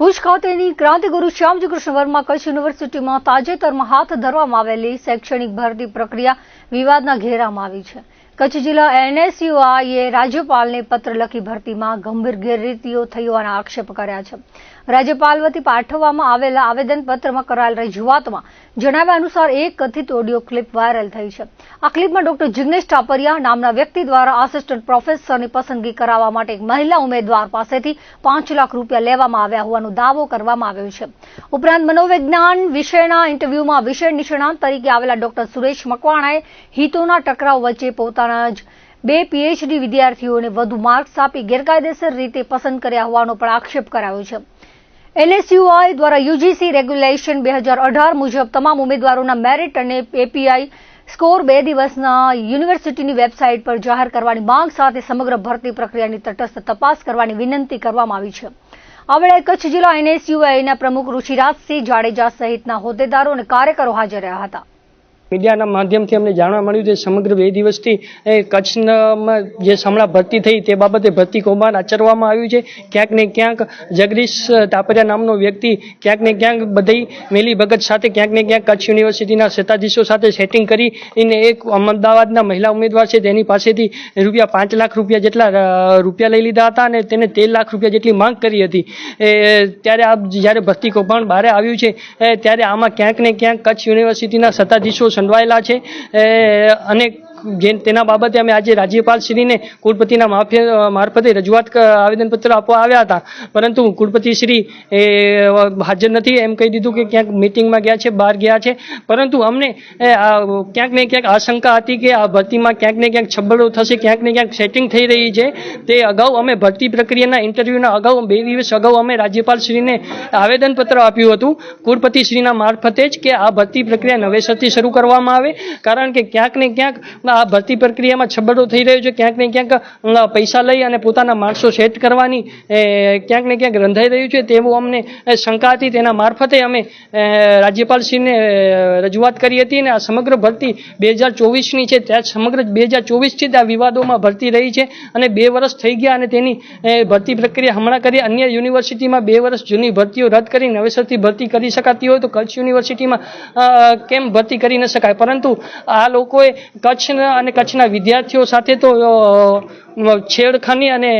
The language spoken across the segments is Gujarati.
ભુજ ખાતેની ક્રાંતિગુરુ શ્યામજી કૃષ્ણ વર્મા કચ્છ યુનિવર્સિટીમાં તાજેતરમાં હાથ ધરવામાં આવેલી શૈક્ષણિક ભરતી પ્રક્રિયા વિવાદના ઘેરામાં આવી છે। કચ્છ જિલ્લા NSUIએ રાજ્યપાલને પત્ર લખી ભરતીમાં ગંભીર ગેરરીતિઓ થઈ હોવાના આક્ષેપ કર્યા છે। રાજ્યપાલ વતી પાઠવવામાં આવેલા આવેદનપત્રમાં કરાયેલ રજૂઆતમાં જણાવ્યા અનુસાર એક કથિત ઓડિયો ક્લિપ વાયરલ થઈ છે। આ ક્લિપમાં ડોક્ટર જિગ્નેશ ટાપરિયા નામના વ્યક્તિ દ્વારા આસિસ્ટન્ટ પ્રોફેસરની પસંદગી કરાવવા માટે એક મહિલા ઉમેદવાર પાસેથી 5 લાખ રૂપિયા લેવામાં આવ્યા હોવાનો દાવો કરવામાં આવ્યો છે। ઉપરાંત મનોવિજ્ઞાન વિષયના ઇન્ટરવ્યુમાં વિષય નિષ્ણાત તરીકે આવેલા ડોક્ટર સુરેશ મકવાણાએ હિતોના ટકરાવ વચ્ચે પોતાના જ 2 PhD વિદ્યાર્થીઓને વધુ માર્ક્સ આપી ગેરકાયદેસર રીતે પસંદ કર્યા હોવાનો પણ આક્ષેપ કરાયો છે। NSUI દ્વારા UGC રેગ્યુલેશન 2018 મુજબ તમામ ઉમેદવારોના મેરિટ અને API સ્કોર 2 દિવસના યુનિવર્સિટીની વેબસાઇટ પર જાહેર કરવાની માંગ સાથે સમગ્ર ભરતી પ્રક્રિયાની તટસ્થ તપાસ કરવાની વિનંતી કરવામાં આવી છે। આ વેળાએ કચ્છ જિલ્લા NSUIના પ્રમુખ ઋષિરાજસિંહ જાડેજા સહિતના હોદ્દેદારો અને કાર્યકરો હાજર રહ્યા હતા। મીડિયાના માધ્યમથી અમને જાણવા મળ્યું છે સમગ્ર 2 દિવસથી કચ્છમાં જે હમણાં ભરતી થઈ તે બાબતે ભરતી કૌભાંડ આચરવામાં આવ્યું છે। ક્યાંક ને ક્યાંક જગદીશ ટાપરિયા નામનો વ્યક્તિ ક્યાંક ને ક્યાંક બધી મેલી ભગત સાથે ક્યાંક ને ક્યાંક કચ્છ યુનિવર્સિટીના સત્તાધીશો સાથે સેટિંગ કરીને એક અમદાવાદના મહિલા ઉમેદવાર છે તેની પાસેથી ₹5 લાખ જેટલા રૂપિયા લઈ લીધા હતા અને તેને 13 લાખ રૂપિયા જેટલી માંગ કરી હતી। ત્યારે આ જ્યારે ભરતી કૌભાંડ બહાર આવ્યું છે ત્યારે આમાં ક્યાંક ને ક્યાંક કચ્છ યુનિવર્સિટીના સત્તાધીશો સંડવાયેલા છે અને તેના બાબતે અમે આજે રાજ્યપાલશ્રીને કુલપતિના મારફતે રજૂઆત આવેદનપત્ર આપવા આવ્યા હતા, પરંતુ કુલપતિશ્રી હાજર નથી એમ કહી દીધું કે ક્યાંક મિટિંગમાં ગયા છે, બહાર ગયા છે। પરંતુ અમને ક્યાંક ને ક્યાંક આશંકા હતી કે આ ભરતીમાં ક્યાંક ને ક્યાંક છબડો થશે, ક્યાંક ને ક્યાંક સેટિંગ થઈ રહી છે। તે અગાઉ અમે ભરતી પ્રક્રિયાના ઇન્ટરવ્યુના અગાઉ 2 દિવસ અગાઉ અમે રાજ્યપાલશ્રીને આવેદનપત્ર આપ્યું હતું કુલપતિશ્રીના મારફતે જ કે આ ભરતી પ્રક્રિયા નવેસરથી શરૂ કરવામાં આવે, કારણ કે ક્યાંક ને ક્યાંક આ ભરતી પ્રક્રિયામાં છબડો થઈ રહ્યો છે। ક્યાંક ને ક્યાંક પૈસા લઈ અને પોતાના માણસો સેટ કરવાની ક્યાંક ને ક્યાંક રંધાઈ રહ્યું છે તેવું અમને શંકા હતી। તેના મારફતે અમે રાજ્યપાલશ્રીને રજૂઆત કરી હતી અને આ સમગ્ર ભરતી 2024ની છે, ત્યાં સમગ્ર 2024થી જ આ વિવાદોમાં ભરતી રહી છે અને 2 વર્ષ થઈ ગયા અને તેની ભરતી પ્રક્રિયા હમણાં કરી અન્ય યુનિવર્સિટીમાં 2 વર્ષ જૂની ભરતીઓ રદ કરી નવેસરથી ભરતી કરી શકાતી હોય તો કચ્છ યુનિવર્સિટીમાં કેમ ભરતી કરી ન શકાય? પરંતુ આ લોકોએ કચ્છ અને કચ્છના વિદ્યાર્થીઓ સાથે તો છેડખાની અને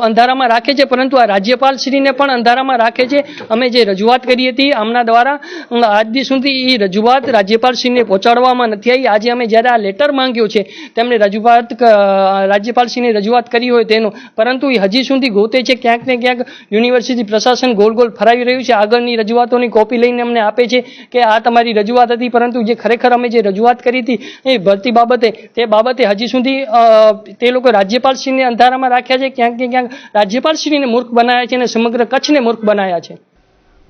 અંધારામાં રાખે છે, પરંતુ આ રાજ્યપાલશ્રીને પણ અંધારામાં રાખે છે। અમે જે રજૂઆત કરી હતી આમના દ્વારા આજ દી સુધી એ રજૂઆત રાજ્યપાલશ્રીને પહોંચાડવામાં નથી આવી। આજે અમે જ્યારે આ લેટર માંગ્યો છે તેમણે રાજ્યપાલશ્રીને રજૂઆત કરી હોય તેનો, પરંતુ એ હજી સુધી ગોતે છે। ક્યાંક ને ક્યાંક યુનિવર્સિટી પ્રશાસન ગોળ ગોળ ફરાવી રહ્યું છે, આગળની રજૂઆતોની કોપી લઈને અમને આપે છે કે આ તમારી રજૂઆત હતી, પરંતુ જે ખરેખર અમે જે રજૂઆત કરી હતી એ ભરતી બાબતે તે બાબતે હજી સુધી તે લોકો રાજ્યપાલશ્રીને અંધારામાં રાખ્યા છે, ક્યાંક ક્યાંક રાજ્યપાલશ્રીને મૂર્ખ બનાવ્યા છે અને સમગ્ર કચ્છને મૂર્ખ બનાવ્યા છે।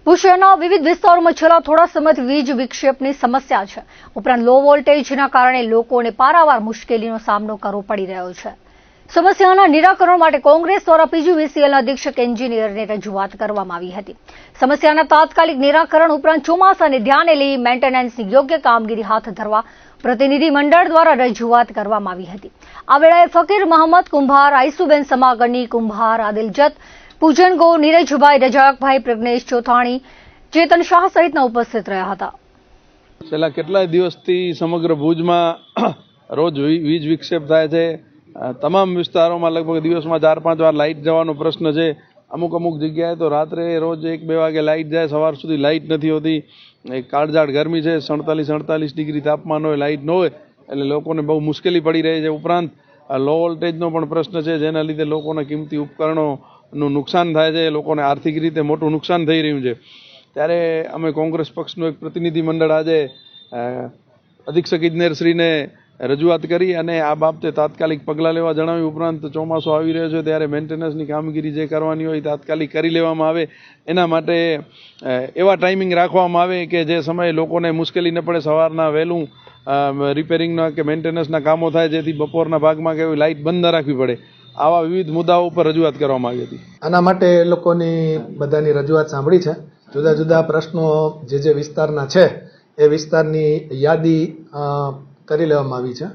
ભુજ શહેરના વિવિધ વિસ્તારોમાં છેલ્લા થોડા સમયથી વીજ વિક્ષેપની સમસ્યા છે। ઉપરાંત લો વોલ્ટેજના કારણે લોકોને પારાવાર મુશ્કેલીનો સામનો કરવો પડી રહ્યો છે। સમસ્યાના નિરાકરણ માટે કોંગ્રેસ દ્વારા PGVCLના અધિક્ષક એન્જિનિયરને રજૂઆત કરવામાં આવી હતી। સમસ્યાના તાત્કાલિક નિરાકરણ ઉપરાંત ચોમાસાને ધ્યાને લઈ મેન્ટેનન્સની યોગ્ય કામગીરી હાથ ધરવા પ્રતિનિધિ મંડળ દ્વારા રજૂઆત કરવામાં આવી હતી। આ વેળાએ ફકીર મહંમદ કુંભાર, આઈસુબેન સમાગની કુંભાર, આદિલ જત, પૂજન ગો, નીરજભાઈ, રજાકભાઈ, પ્રજ્ઞેશ ચોથાણી, ચેતન શાહ સહિતના ઉપસ્થિત રહ્યા હતા। છેલ્લા કેટલાય દિવસથી સમગ્ર ભુજમાં રોજ વીજ વિક્ષેપ થાય છે। તમામ વિસ્તારોમાં લગભગ દિવસમાં 4-5 વાર લાઇટ જવાનો પ્રશ્ન છે। અમુક જગ્યાએ તો રાત્રે રોજ 1-2 વાગે લાઇટ જાય, સવાર સુધી લાઇટ નથી હોતી। કાળઝાળ ગરમી છે, 47-48 ડિગ્રી તાપમાન હોય, લાઇટ ન હોય એટલે લોકોને બહુ મુશ્કેલી પડી રહી છે। ઉપરાંત લો વોલ્ટેજનો પણ પ્રશ્ન છે, જેના લીધે લોકોના કિંમતી ઉપકરણોનું નુકસાન થાય છે, લોકોને આર્થિક રીતે મોટું નુકસાન થઈ રહ્યું છે। ત્યારે અમે કોંગ્રેસ પક્ષનું એક પ્રતિનિધિ મંડળ આજે અધિક્ષક ઇજનેરશ્રીને રજૂઆત કરી અને આ બાબતે તાત્કાલિક પગલાં લેવા જણાવ્યું। ઉપરાંત ચોમાસું આવી રહ્યો છે ત્યારે મેન્ટેનન્સની કામગીરી જે કરવાની હોય તાત્કાલિક કરી લેવામાં આવે, એના માટે એવા ટાઈમિંગ રાખવામાં આવે કે જે સમયે લોકોને મુશ્કેલી ન પડે, સવારના વહેલું રિપેરિંગના કે મેન્ટેનન્સના કામો થાય, જેથી બપોરના ભાગમાં કે લાઇટ બંધ ન રાખવી પડે। આવા વિવિધ મુદ્દાઓ ઉપર રજૂઆત કરવામાં આવી હતી। આના માટે લોકોની બધાની રજૂઆત સાંભળી છે। જુદા જુદા પ્રશ્નો જે વિસ્તારના છે એ વિસ્તારની યાદી કરી લેવામાં આવી છે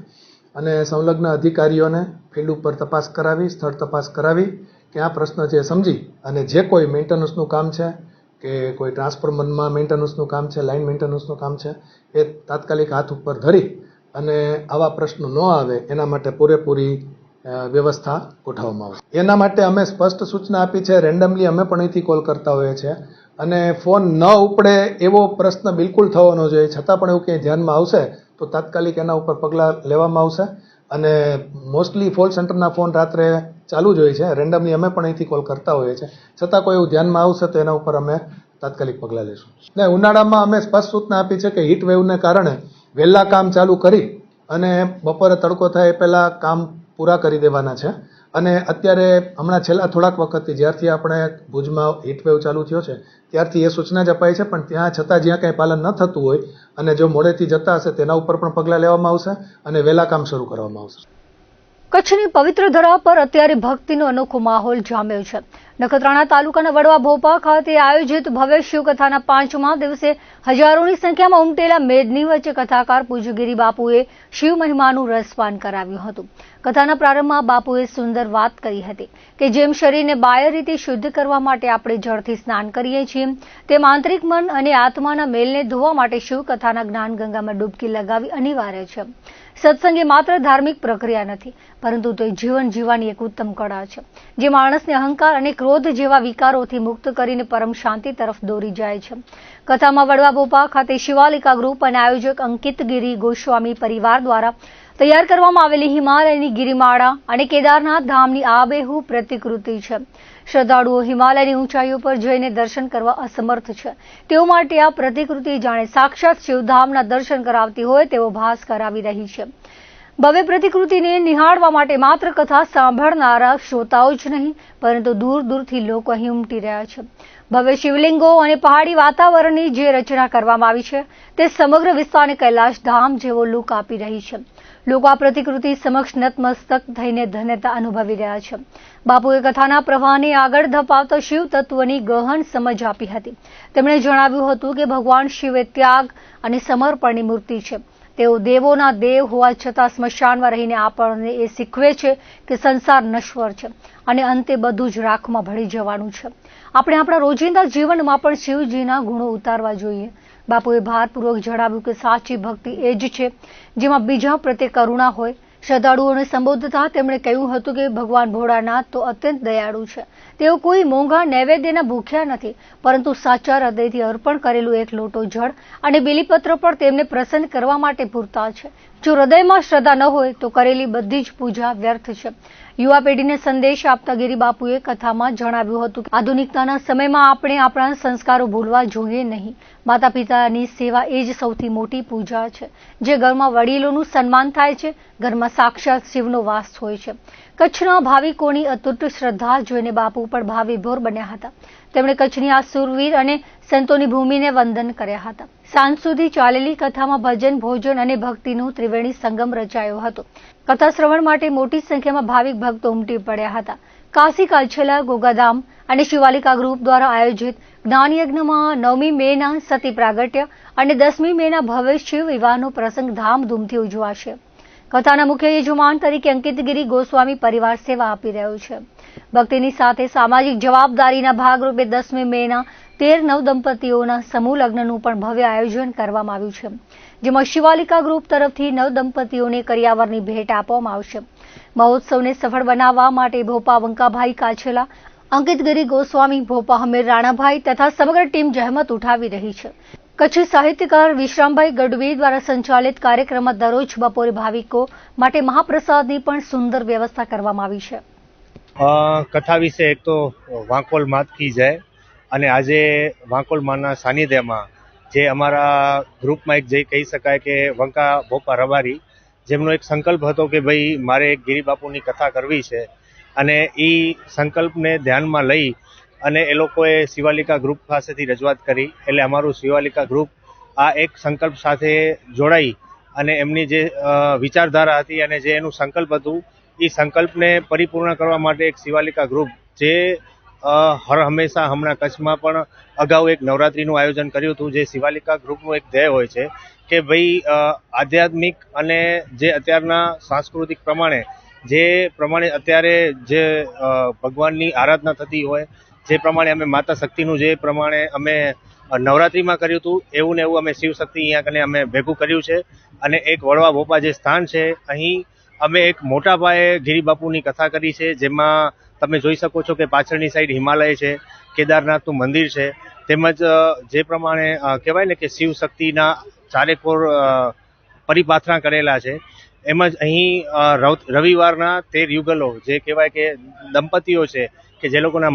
અને સંલગ્ન અધિકારીઓને ફિલ્ડ ઉપર તપાસ કરાવી, સ્થળ તપાસ કરાવી કે આ પ્રશ્ન છે સમજી અને જે કોઈ મેન્ટેનન્સનું કામ છે કે કોઈ ટ્રાન્સફોર્મરમાં મેન્ટેનન્સનું કામ છે, લાઇન મેન્ટેનન્સનું કામ છે, એ તાત્કાલિક હાથ ઉપર ધરી અને આવા પ્રશ્નો ન આવે એના માટે પૂરેપૂરી વ્યવસ્થા ગોઠવવામાં આવશે. એના માટે અમે સ્પષ્ટ સૂચના આપી છે. રેન્ડમલી અમે પણ અહીંથી કોલ કરતા હોઈએ છીએ અને ફોન ન ઉપડે એવો પ્રશ્ન બિલકુલ થવો ન જોઈએ. છતાં પણ એવું ક્યાંય ધ્યાનમાં આવશે તો તાત્કાલિક એના ઉપર પગલાં લેવામાં આવશે. અને મોસ્ટલી કોલ સેન્ટરના ફોન રાત્રે ચાલુ જ હોય છે. રેન્ડમલી અમે પણ અહીંથી કોલ કરતા હોઈએ છીએ. છતાં કોઈ એવું ધ્યાનમાં આવશે તો એના ઉપર અમે તાત્કાલિક પગલાં લઈશું. ને ઉનાળામાં અમે સ્પષ્ટ સૂચના આપી છે કે હીટ વેવને કારણે વહેલા કામ ચાલુ કરી અને બપોરે તડકો થાય એ પહેલાં કામ પૂરા કરી દેવાના છે. અને અત્યારે હમણાં છેલ્લા થોડાક વખતથી જ્યારથી આપણે ભુજમાં હીટવેવ ચાલુ થયો છે ત્યારથી એ સૂચના જ અપાઈ છે. પણ ત્યાં છતાં જ્યાં કંઈ પાલન ન થતું હોય અને જો મોડેથી જતા હશે તેના ઉપર પણ પગલાં લેવામાં આવશે અને વહેલા કામ શરૂ કરવામાં આવશે. કચ્છની પવિત્ર ધરા પર અત્યારે ભક્તિનો અનોખો માહોલ જામ્યો છે. નખત્રાણા તાલુકાના વડવા ભોપા ખાતે આયોજિત ભવ્ય શિવકથાના 5મા દિવસે હજારોની સંખ્યામાં ઉમટેલા મેદની વચ્ચે કથાકાર પૂજ્ય ગિરી બાપુએ શિવ મહિમાનું રસપાન કરાવ્યું હતું. કથાના પ્રારંભમાં બાપુએ સુંદર વાત કરી હતી કે જેમ શરીરને બાહ્ય રીતે શુદ્ધ કરવા માટે આપણે જળથી સ્નાન કરીએ છીએ તેમ આંતરિક મન અને આત્માના મેલને ધોવા માટે શિવકથાના જ્ઞાન ગંગામાં ડૂબકી લગાવવી અનિવાર્ય છે. સત્સંગ એ માત્ર ધાર્મિક પ્રક્રિયા નથી, પરંતુ તે જીવન જીવવાની એક ઉત્તમ કળા છે જે માણસને અહંકાર અને ક્રોધ જેવા વિકારોથી મુક્ત કરીને પરમ શાંતિ તરફ દોરી જાય છે. કથામાં વડવા ભોપા ખાતે શિવાલિકા ગ્રુપ અને આયોજક અંકિત ગિરી ગોસ્વામી પરિવાર દ્વારા તૈયાર કરવામાં આવેલી હિમાલયની ગિરિમાળા અને કેદારનાથ ધામની આબેહૂબ પ્રતિકૃતિ છે. શ્રદ્ધાળુઓ હિમાલયની ઊંચાઈઓ પર જઈને દર્શન કરવા અસમર્થ છે તેઓ માટે આ પ્રતિકૃતિ જાણે સાક્ષાત શિવધામના દર્શન કરાવતી હોય તેવો ભાસ કરાવી રહી છે. ભવ્ય પ્રતિકૃતિને નિહાળવા માટે માત્ર કથા સાંભળનારા શ્રોતાઓ જ નહીં પરંતુ દૂર દૂરથી લોકો અહીં ઉમટી રહ્યા છે. ભવ્ય શિવલિંગો અને પહાડી વાતાવરણની જે રચના કરવામાં આવી છે તે સમગ્ર વિસ્તારને કૈલાશ ધામ જેવો લુક આપી રહી છે. લોકો આ પ્રતિકૃતિ સમક્ષ નતમસ્તક થઈને ધન્યતા અનુભવી રહ્યા છે. બાપુએ કથાના પ્રવાહને આગળ ધપાવતા શિવ તત્વની ગહન સમજ આપી હતી. તેમણે જણાવ્યું હતું કે ભગવાન શિવ એ ત્યાગ અને સમર્પણની મૂર્તિ છે. તેઓ દેવોના દેવ હોવા છતાં સ્મશાનમાં રહીને આપણને એ શીખવે છે કે સંસાર નશ્વર છે અને અંતે બધું જ રાખમાં ભળી જવાનું છે. આપણે આપણા રોજિંદા જીવનમાં પણ શિવજીના ગુણો ઉતારવા જોઈએ. બાપુએ ભારપૂર્વક જણાવ્યું કે સાચી ભક્તિ એ જ છે જેમાં બીજા પ્રત્યે કરુણા હોય. શ્રદ્ધાળુઓને સંબોધતા તેમણે કહ્યું હતું કે ભગવાન ભોળાનાથ તો અત્યંત દયાળુ છે. તેઓ કોઈ મોંઘા નૈવેદ્યના ભૂખ્યા નથી, પરંતુ સાચા હૃદયથી અર્પણ કરેલું એક લોટો જળ અને બીલીપત્ર પણ તેમને પ્રસન્ન કરવા માટે પૂરતા છે. જો હૃદયમાં શ્રદ્ધા ન હોય તો કરેલી બધી જ પૂજા વ્યર્થ છે. યુવા પેઢીને સંદેશ આપતા ગિરી બાપુએ કથામાં જણાવ્યું હતું કે આધુનિકતાના સમયમાં આપણે આપણા સંસ્કારો ભૂલવા જોઈએ નહીં. માતા પિતાની સેવા એ જ સૌથી મોટી પૂજા છે. જે ઘરમાં વડીલોનું સન્માન થાય છે ઘરમાં સાક્ષાત શિવનો વાસ હોય છે. કચ્છના ભાવિકોની અતૂટ શ્રદ્ધા જોઈને બાપુ પણ ભાવવિભોર બન્યા હતા. તેમણે કચ્છની આ સુરવીર અને સંતોની ભૂમિને વંદન કર્યા હતા. સાંજ સુધી ચાલેલી કથામાં ભજન, ભોજન અને ભક્તિનું ત્રિવેણી સંગમ રચાયો હતો. કથા શ્રવણ માટે મોટી સંખ્યામાં ભાવિક ભક્તો ઉમટી પડ્યા હતા. કાશી કાલછલા, ગોગાધામ અને શિવાલિકા ગ્રુપ દ્વારા આયોજિત જ્ઞાનયજ્ઞમાં 9મી મેના સતી પ્રાગટ્ય અને 10મી મેના ભવ્ય શિવ વિવાહનો પ્રસંગ ધામધૂમથી ઉજવાશે. કથાના મુખ્ય યજમાન તરીકે અંકિત ગિરી ગોસ્વામી પરિવાર સેવા આપી રહ્યો છે. ભક્તિની સાથે સામાજિક જવાબદારીના ભાગરૂપે 10મી મેના 13 નવદંપતીઓના સમૂહ લગ્નનું પણ ભવ્ય આયોજન કરવામાં આવ્યું છે, જેમાં શિવાલિકા ગ્રુપ તરફથી નવદંપતીઓને કરિયાવરની ભેટ આપવામાં આવશે. મહોત્સવને સફળ બનાવવા માટે ભોપા વંકાભાઈ કાછલા, અંકિત ગિરી ગોસ્વામી, ભોપા હમીર રાણાભાઈ તથા સમગ્ર ટીમ જહેમત ઉઠાવી રહી છે. કચ્છી સાહિત્યકાર વિશ્રામભાઈ ગઢવી દ્વારા સંચાલિત કાર્યક્રમમાં દરરોજ બપોરે ભાવિકો માટે મહાપ્રસાદની પણ સુંદર વ્યવસ્થા કરવામાં આવી છે. કથા વિશે એક તો વાંકોલ માત કી જય. અને આજે વાંકોલ માના સાનિધ્યમાં જે અમારા ગ્રુપમાં એક જઈ કહી શકાય કે વંકા ભોપા રબારી, જેમનો એક સંકલ્પ હતો કે ભાઈ મારે એક ગિરી બાપુની કથા કરવી છે અને એ સંકલ્પને ધ્યાનમાં લઈ અને એ લોકોએ શિવાલિકા ગ્રુપ પાસેથી રજૂઆત કરી. એટલે અમારું શિવાલિકા ગ્રુપ આ એક સંકલ્પ સાથે જોડાઈ અને એમની જે વિચારધારા હતી અને જે એનું સંકલ્પ હતું એ સંકલ્પને પરિપૂર્ણ કરવા માટે એક શિવાલિકા ગ્રુપ જે હર હંમેશા હમણાં કચ્છમાં પણ અગાઉ એક નવરાત્રિનું આયોજન કર્યું હતું. જે શિવાલિકા ગ્રુપનું એક ધ્યેય હોય છે કે ભાઈ આધ્યાત્મિક અને જે અત્યારના સાંસ્કૃતિક પ્રમાણે જે પ્રમાણે અત્યારે જે ભગવાનની આરાધના થતી હોય, જે પ્રમાણે અમે માતા શક્તિનું જે પ્રમાણે અમે નવરાત્રિમાં કર્યું હતું, એવું ને એવું અમે શિવ શક્તિ અહીંયા કને અમે ભેગું કર્યું છે. અને એક વડવા ભોપા જે સ્થાન છે, અહીં અમે એક મોટા પાયે ગિરિબાપુની કથા કરી છે, જેમાં તમે જોઈ શકો છો કે પાછળની સાઈડ હિમાલય છે, કેદારનાથનું મંદિર છે, તેમજ જે પ્રમાણે કહેવાય ને કે શિવ શક્તિના ચારેકોર પરિપાથરા કરેલા છે. એમ જ અહીં રવિવારના 13 યુગલો જે કહેવાય કે દંપતીઓ છે કે જે લોકોના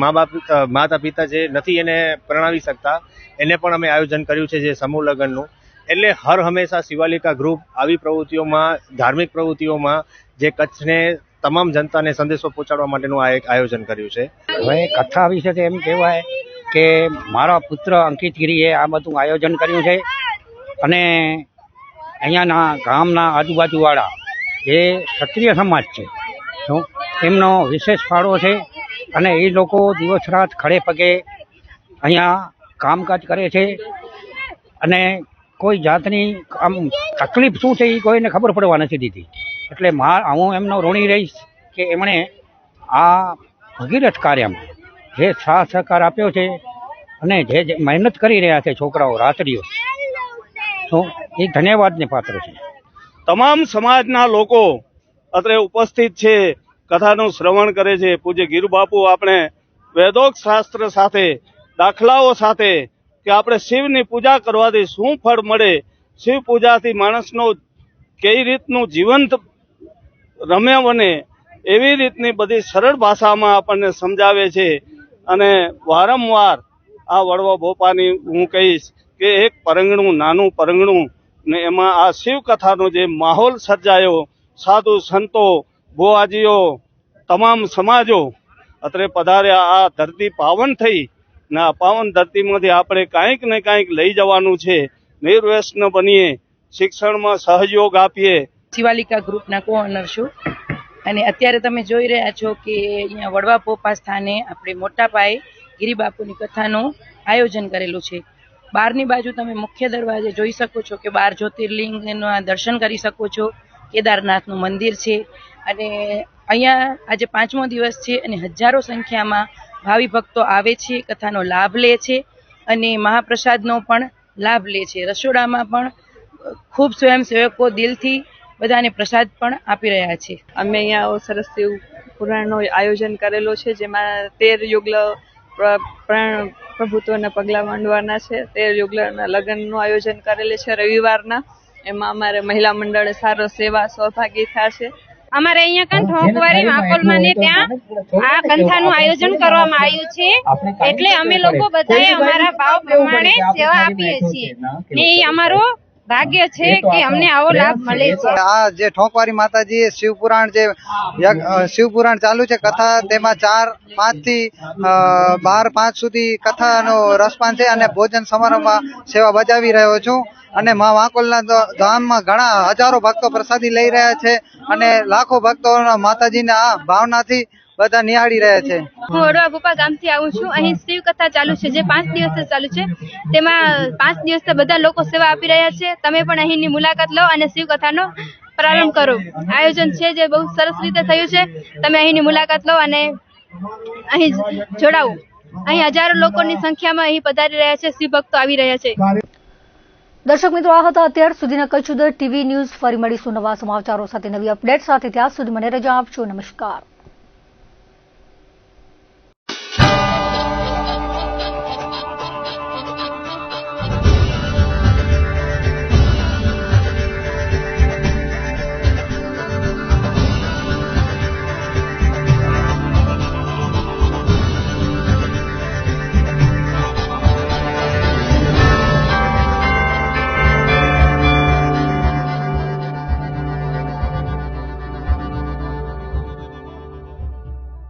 માતા પિતા જે નથી એને પરણાવી શકતા, એને પણ અમે આયોજન કર્યું છે જે સમૂહ લગ્નનું. એટલે હર હંમેશા શિવાલિકા ગ્રુપ આવી પ્રવૃત્તિઓમાં, ધાર્મિક પ્રવૃત્તિઓમાં જે કચ્છને તમામ જનતાને સંદેશો પહોંચાડવા માટેનું આ એક આયોજન કર્યું છે. હવે કથા વિશે તો એમ કહેવાય કે મારા પુત્ર અંકિત ગીરીએ આ બધું આયોજન કર્યું છે અને અહીંયાના ગામના આજુબાજુવાળા જે ક્ષત્રિય સમાજ છે એમનો વિશેષ ફાળો છે અને એ લોકો દિવસ રાત ખડે પગે અહીંયા કામકાજ કરે છે અને કોઈ જાતની આમ તકલીફ શું છે એ કોઈને ખબર પડવા નથી દીધી. એટલે હું એમનો ઋણી રહીશ કે એમણે આ ભગીરથ કાર્યમાં જે સાથ સહકાર આપ્યો છે અને જે મહેનત કરી રહ્યા છે છોકરાઓ રાત્રિઓ, તો એ ધન્યવાદને પાત્ર છે. તમામ સમાજના લોકો અત્રે ઉપસ્થિત છે, કથાનું શ્રવણ કરે છે. પૂજ્ય ગીરબાપુ આપણે વેદોક્ત શાસ્ત્ર સાથે, દાખલાઓ સાથે કે આપણે શિવની પૂજા કરવાથી શું ફળ મળે, શિવ પૂજાથી માણસનો કઈ રીતનું જીવંત રમ્ય બને, એવી રીતની બધી સરળ ભાષામાં આપણને સમજાવે છે. અને વારંવાર આ વડવા ભોપાની હું કહીશ કે એક પરંગણું, નાનું પરંગણું ને એમાં આ શિવ કથાનો જે માહોલ સર્જાયો, સાધુ સંતો, ભુવાજીઓ, તમામ સમાજો અત્રે પધાર્યા. આ ધરતી પાવન થઈ ને આ પાવન ધરતીમાંથી આપણે કાંઈક ને કાંઈક લઈ જવાનું છે. નિર્વ્યસન બનીએ, શિક્ષણમાં સહયોગ આપીએ. શિવાલિકા ગ્રુપના કો-ઓનર છું અને અત્યારે તમે જોઈ રહ્યા છો કે અહીંયા વડવા પોપા સ્થાને આપણે મોટા પાયે ગિરિબાપુની કથાનું આયોજન કરેલું છે. બહારની બાજુ તમે મુખ્ય દરવાજે જોઈ શકો છો કે 12 જ્યોતિર્લિંગના દર્શન કરી શકો છો. કેદારનાથનું મંદિર છે અને અહીંયા આજે 5મો દિવસ છે અને હજારો સંખ્યામાં ભાવિ ભક્તો આવે છે, કથાનો લાભ લે છે અને મહાપ્રસાદનો પણ લાભ લે છે. રસોડામાં પણ ખૂબ સ્વયંસેવકો દિલથી બધાને પ્રસાદ પણ આપી રહ્યા છે. અમે અહીંયા સરસ શિવ પુરાણનો આયોજન કરેલો છે, જેમાં 13 યુગલ પ્રભુત્વના પગલાં માંડવાના છે. 13 યુગલના લગ્નનું આયોજન કરેલું છે રવિવારના. એમાં અમારે મહિલા મંડળે સારો સેવા સહભાગી થયા છે. અમારે અહીંયા કાન ઠોકવારી માકોલમાં ને ત્યાં આ કંથાનું આયોજન કરવામાં આવ્યું છે, એટલે અમે લોકો બધાએ અમારા ભાવ પ્રમાણે સેવા આપીએ છીએ ને એ અમારો ભાગ્ય છે કે અમને આવો લાભ મળે છે. આ જે ઠોકવારી માતાજી શિવપુરાણ જે શિવપુરાણ ચાલુ છે કથા, તેમાં 4-5 થી 12-5 સુધી કથાનો રસપાન છે અને ભોજન સમારંભમાં સેવા બજાવી રહ્યો છું. અને મા વાંકોલના ધામમાં ઘણા હજારો ભક્તો પ્રસાદી લઈ રહ્યા છે અને લાખો ભક્તો માતાજીના આ ભાવનાથી બધા નિહાળી રહ્યા છે. હું વડવા ભોપા ગામથી આવું છું. અહીં શિવ કથા ચાલુ છે જે 5 દિવસથી ચાલુ છે. તેમાં 5 દિવસથી બધા લોકો સેવા આપી રહ્યા છે. તમે પણ અહીંની મુલાકાત લો અને શિવ કથાનો પ્રારંભ કરો. આયોજન છે જે બહુ સરસ રીતે થયું છે. તમે અહીંની મુલાકાત લો અને અહીં જોડાવો. અહીં હજારો લોકોની સંખ્યામાં અહીં પધારી રહ્યા છે, શિવ ભક્તો આવી રહ્યા છે. દર્શક મિત્રો, આ હતા અત્યાર સુધીના કચ્છ ઉદર ટીવી ન્યૂઝ. ફરી મળીશું નવા સમાચારો સાથે, નવી અપડેટ સાથે. ત્યાં સુધી મને રજા આપશો. નમસ્કાર.